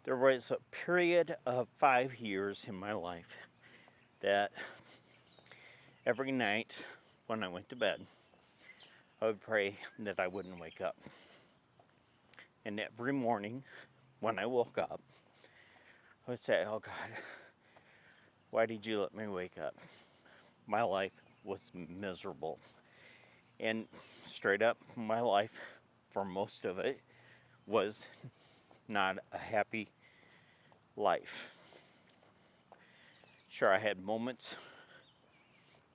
There was a period of 5 years in my life that every night when I went to bed, I would pray that I wouldn't wake up. And every morning when I woke up, I would say, "Oh God, why did you let me wake up?" My life was miserable. And straight up, my life, for most of it, was not a happy life. Sure, I had moments,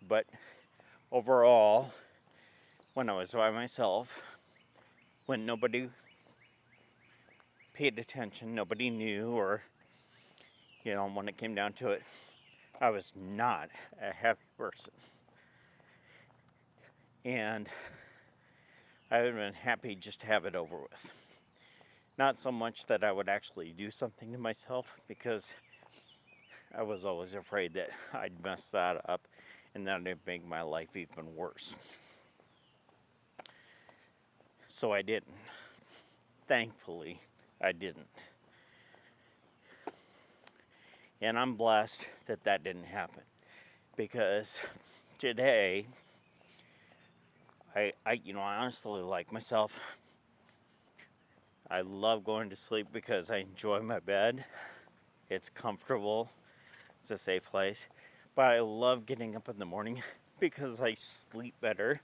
but overall, when I was by myself, when nobody paid attention, nobody knew, or, when it came down to it, I was not a happy person. And I would have been happy just to have it over with. Not so much that I would actually do something to myself, because I was always afraid that I'd mess that up and that it'd make my life even worse. So I didn't. Thankfully, I didn't. And I'm blessed that that didn't happen, because today, I honestly like myself. I love going to sleep because I enjoy my bed. It's comfortable. It's a safe place. But I love getting up in the morning because I sleep better,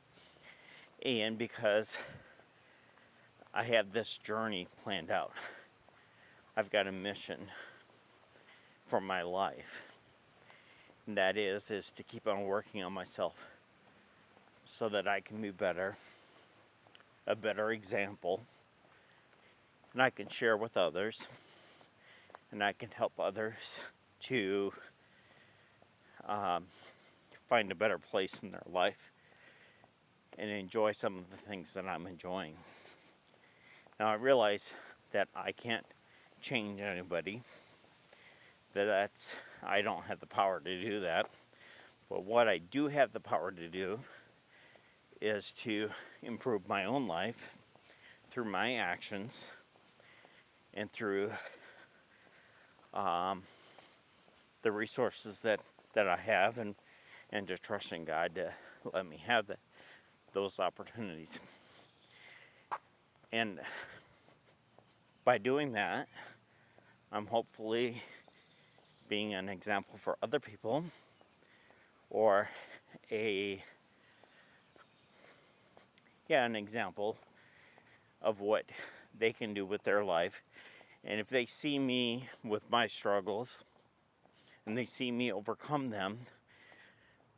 and because I have this journey planned out. I've got a mission for my life. And that is to keep on working on myself so that I can be better, a better example, and I can share with others, and I can help others to find a better place in their life and enjoy some of the things that I'm enjoying. Now, I realize that I can't change anybody, I don't have the power to do that. But what I do have the power to do is to improve my own life through my actions and through the resources that I have, and just trusting God to let me have those opportunities. And by doing that, I'm hopefully being an example for other people, or an example of what they can do with their life. And if they see me with my struggles and they see me overcome them,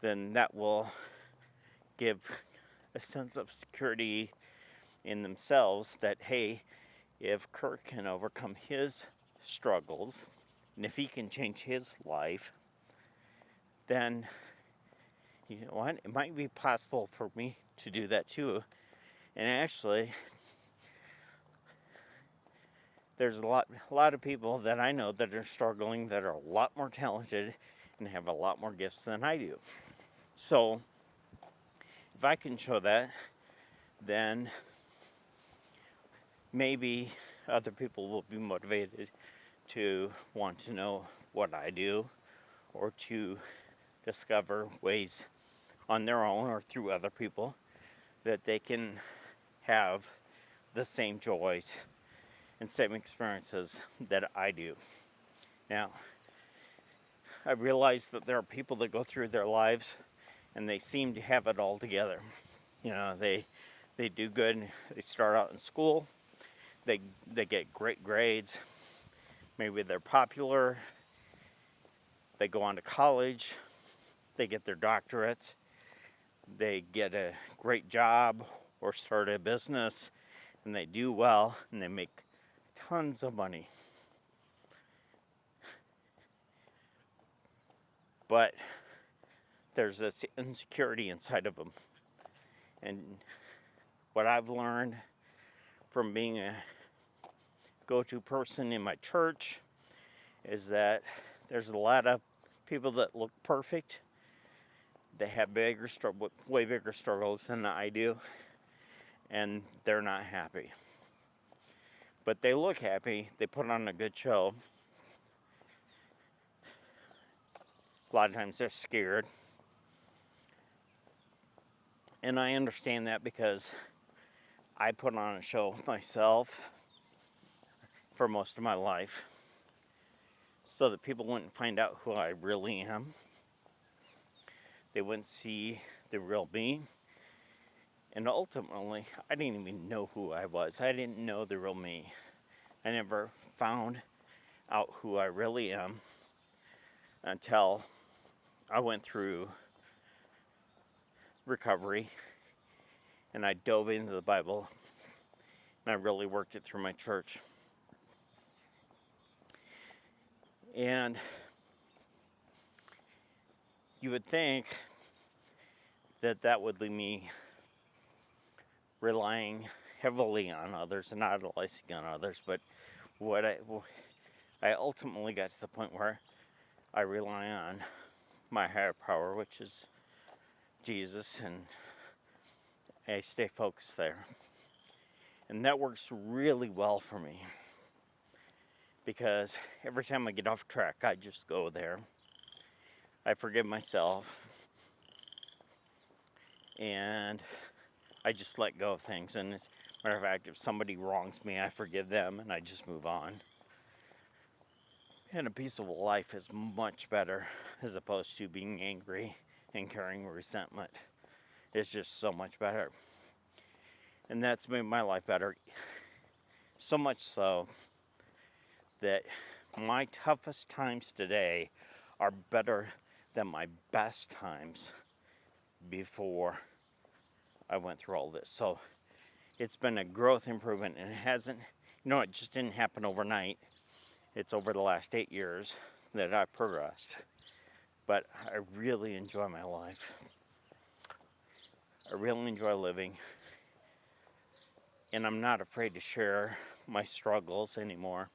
then that will give a sense of security in themselves that, hey, if Kirk can overcome his struggles, and if he can change his life, then, you know what, it might be possible for me to do that too. And actually, there's a lot of people that I know that are struggling, that are a lot more talented and have a lot more gifts than I do. So, if I can show that, then maybe other people will be motivated to want to know what I do, or to discover ways on their own or through other people that they can have the same joys and same experiences that I do. Now, I realize that there are people that go through their lives and they seem to have it all together. They do good. They start out in school. They get great grades. Maybe they're popular. They go on to college. They get their doctorates. They get a great job or start a business, and they do well, and they make tons of money. But there's this insecurity inside of them. And what I've learned from being a go-to person in my church is that there's a lot of people that look perfect. They have way bigger struggles than I do, and they're not happy. But they look happy. They put on a good show. A lot of times they're scared. And I understand that because I put on a show myself for most of my life so that people wouldn't find out who I really am. They wouldn't see the real me. And ultimately, I didn't even know who I was. I didn't know the real me. I never found out who I really am until I went through recovery and I dove into the Bible and I really worked it through my church. And you would think that that would leave me relying heavily on others and idolizing on others, but what I ultimately got to the point where I rely on my higher power, which is Jesus, and I stay focused there. And that works really well for me because every time I get off track, I just go there. I forgive myself and I just let go of things. And as a matter of fact, if somebody wrongs me, I forgive them and I just move on. And a peaceful life is much better as opposed to being angry and carrying resentment. It's just so much better. And that's made my life better. So much so that my toughest times today are better than my best times before I went through all this. So it's been a growth improvement, and it just didn't happen overnight. It's over the last 8 years that I've progressed. But I really enjoy my life. I really enjoy living. And I'm not afraid to share my struggles anymore.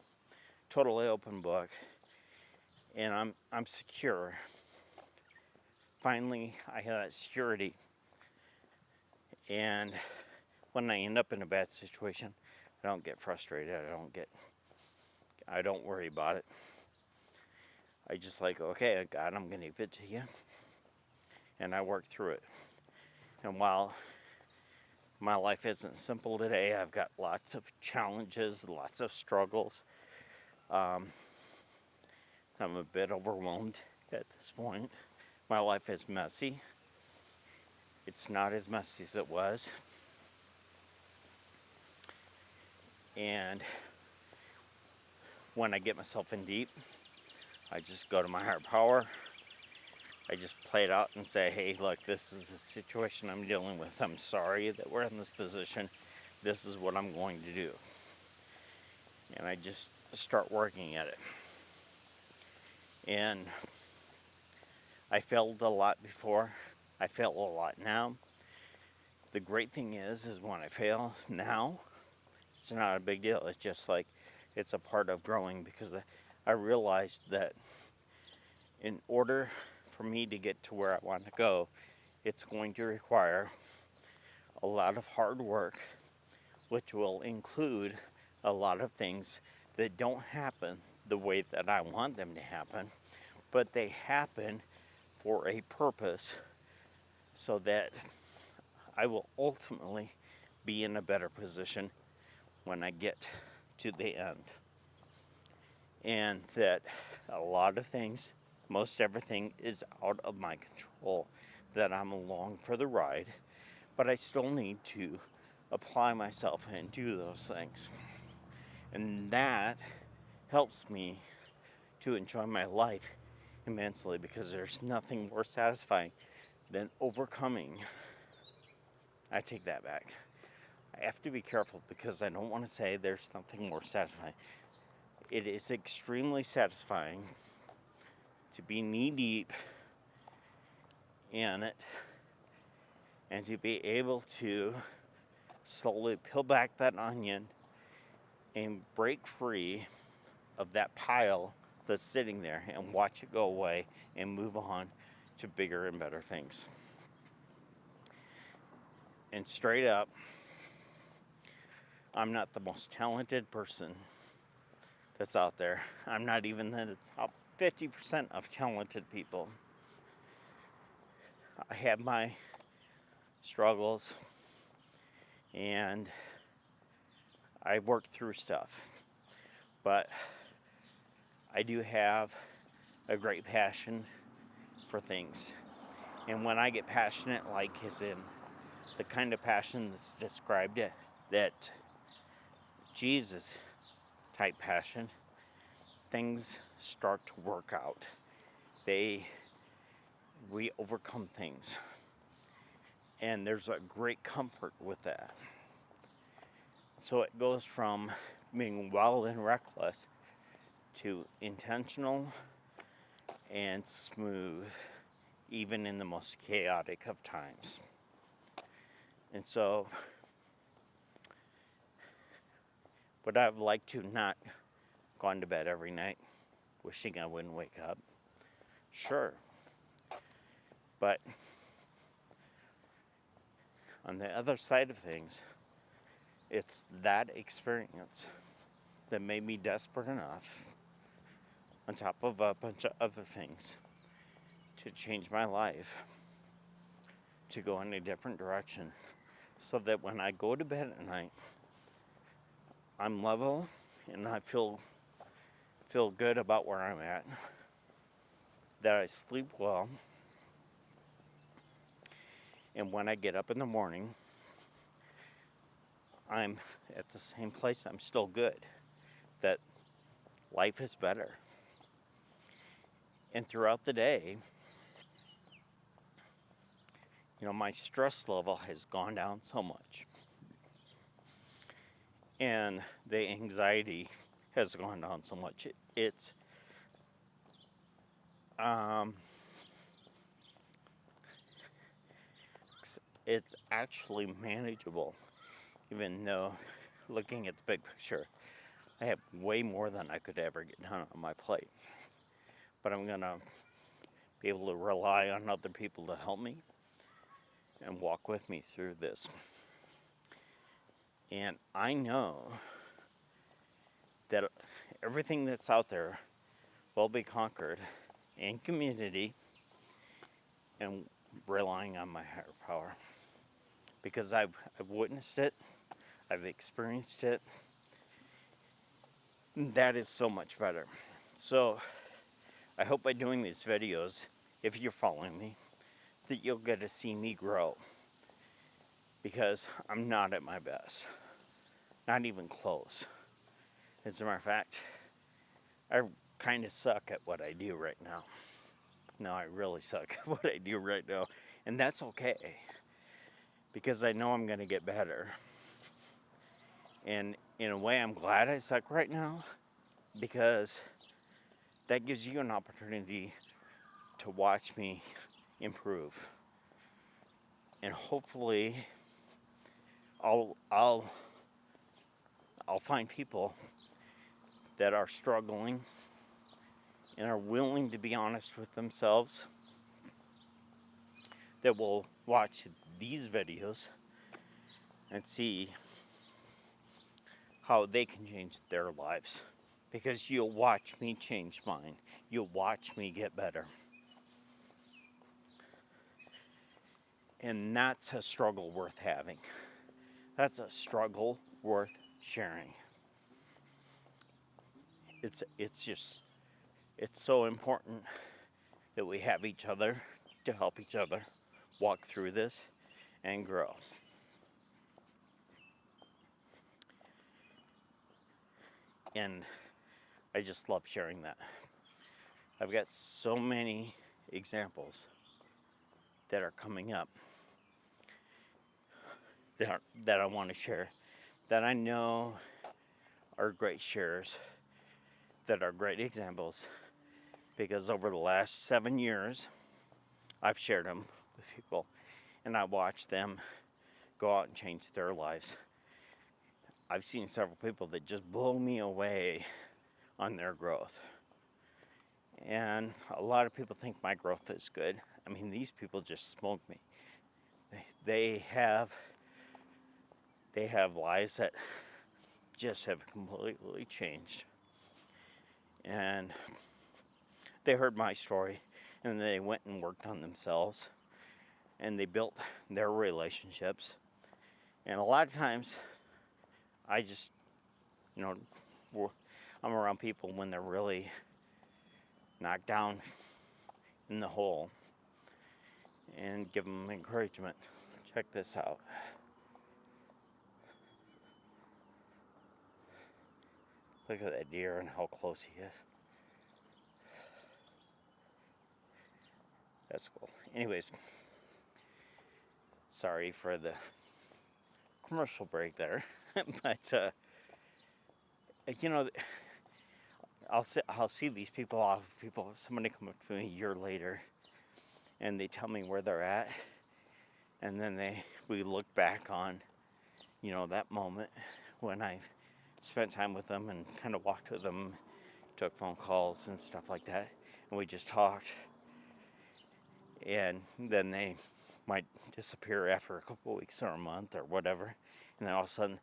Totally open book. And I'm secure. Finally, I have that security. And when I end up in a bad situation, I don't get frustrated. I don't worry about it. I just okay, God, I'm going to give it to you. And I work through it. And while my life isn't simple today, I've got lots of challenges, lots of struggles. I'm a bit overwhelmed at this point. My life is messy. It's not as messy as it was. And when I get myself in deep, I just go to my higher power. I just play it out and say, hey, look, this is the situation I'm dealing with. I'm sorry that we're in this position. This is what I'm going to do. And I just start working at it. And I failed a lot before. I fail a lot now. The great thing is when I fail now, it's not a big deal. It's just it's a part of growing because I realized that in order for me to get to where I want to go, it's going to require a lot of hard work, which will include a lot of things that don't happen the way that I want them to happen, but they happen for a purpose so that I will ultimately be in a better position when I get to the end. And that a lot of things, most everything is out of my control, that I'm along for the ride, but I still need to apply myself and do those things. And that helps me to enjoy my life immensely because there's nothing more satisfying than overcoming. I take that back. I have to be careful because I don't want to say there's nothing more satisfying. It is extremely satisfying to be knee deep in it and to be able to slowly peel back that onion and break free of that pile that's sitting there and watch it go away and move on to bigger and better things. And straight up, I'm not the most talented person that's out there. I'm not even the top 50% of talented people. I have my struggles and I work through stuff. But I do have a great passion for things. And when I get passionate, like as in the kind of passion that's described it, that Jesus type passion, things start to work out. We overcome things. And there's a great comfort with that. So it goes from being wild and reckless to intentional and smooth, even in the most chaotic of times. And so, would I have liked to not gone to bed every night, wishing I wouldn't wake up? Sure. But on the other side of things, it's that experience that made me desperate enough, on top of a bunch of other things, to change my life, to go in a different direction, so that when I go to bed at night, I'm level and I feel good about where I'm at, that I sleep well, and when I get up in the morning, I'm at the same place. I'm still good, that life is better. And throughout the day, my stress level has gone down so much. And the anxiety has gone down so much. It's actually manageable, even though, looking at the big picture, I have way more than I could ever get done on my plate. But I'm going to be able to rely on other people to help me and walk with me through this. And I know that everything that's out there will be conquered in community and relying on my higher power. Because I've witnessed it, I've experienced it. That is so much better. So I hope by doing these videos, if you're following me, that you'll get to see me grow. Because I'm not at my best. Not even close. As a matter of fact, I kind of suck at what I do right now. No, I really suck at what I do right now. And that's okay. Because I know I'm going to get better. And in a way, I'm glad I suck right now. Because that gives you an opportunity to watch me improve. And hopefully, I'll find people that are struggling and are willing to be honest with themselves, that will watch these videos and see how they can change their lives. Because you'll watch me change mine. You'll watch me get better. And that's a struggle worth having. That's a struggle worth sharing. It's so important that we have each other to help each other walk through this and grow. And I just love sharing that. I've got so many examples that are coming up that I want to share, that I know are great shares, that are great examples, because over the last 7 years, I've shared them with people, and I watched them go out and change their lives. I've seen several people that just blow me away on their growth. And a lot of people think my growth is good. I mean, these people just smoke me. They have lives that just have completely changed. And they heard my story, and they went and worked on themselves, and they built their relationships. And a lot of times, I just, you know, I'm around people when they're really knocked down in the hole and give them encouragement. Check this out. Look at that deer and how close he is. That's cool. Anyways, sorry for the commercial break there. But, you know, I'll see these people somebody come up to me a year later and they tell me where they're at. And then we look back on, you know, that moment when I spent time with them and kind of walked with them, took phone calls and stuff like that. And we just talked. And then they might disappear after a couple of weeks or a month or whatever. And then all of a sudden,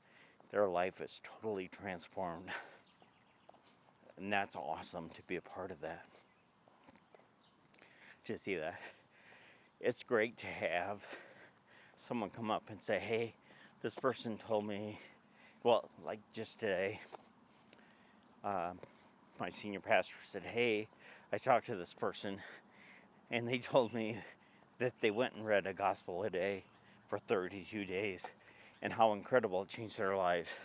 their life is totally transformed. And that's awesome to be a part of that. To see that. It's great to have someone come up and say, hey, this person told me, well, like just today, my senior pastor said, hey, I talked to this person and they told me that they went and read a gospel a day for 32 days and how incredible it changed their life.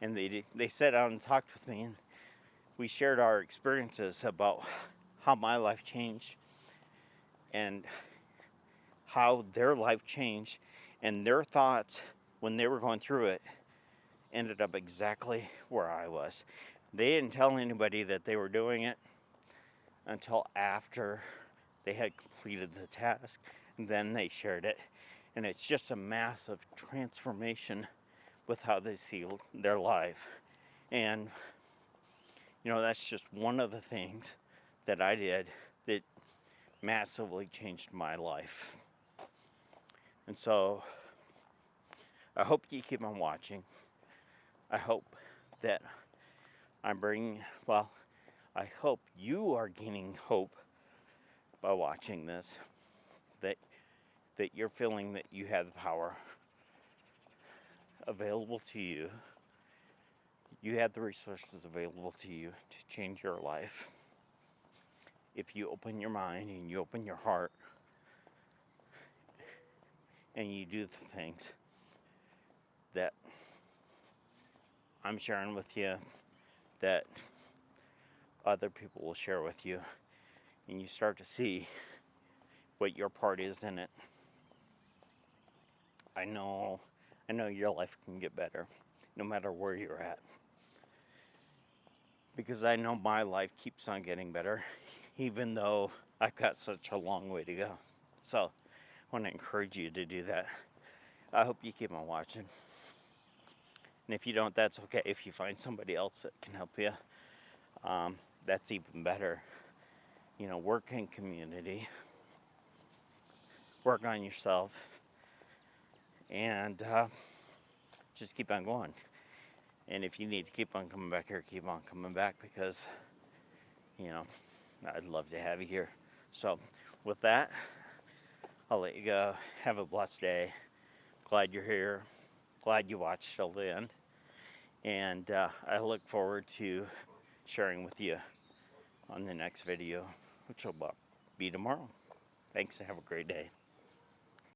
And they sat down and talked with me, and we shared our experiences about how my life changed and how their life changed, and their thoughts when they were going through it ended up exactly where I was. They didn't tell anybody that they were doing it until after they had completed the task, and then they shared it. And it's just a massive transformation with how they see their life. And, you know, that's just one of the things that I did that massively changed my life. And so I hope you keep on watching. I hope that I hope you are gaining hope by watching this, that you're feeling that you have the power available to you. You have the resources available to you to change your life. If you open your mind and you open your heart and you do the things that I'm sharing with you, that other people will share with you, and you start to see what your part is in it. I know your life can get better no matter where you're at. Because I know my life keeps on getting better, even though I've got such a long way to go. So I want to encourage you to do that. I hope you keep on watching. And if you don't, that's okay. If you find somebody else that can help you, that's even better. You know, work in community. Work on yourself. And just keep on going. And if you need to keep on coming back here, keep on coming back, because, you know, I'd love to have you here. So with that, I'll let you go. Have a blessed day. Glad you're here. Glad you watched till the end. And I look forward to sharing with you on the next video, which will be tomorrow. Thanks and have a great day.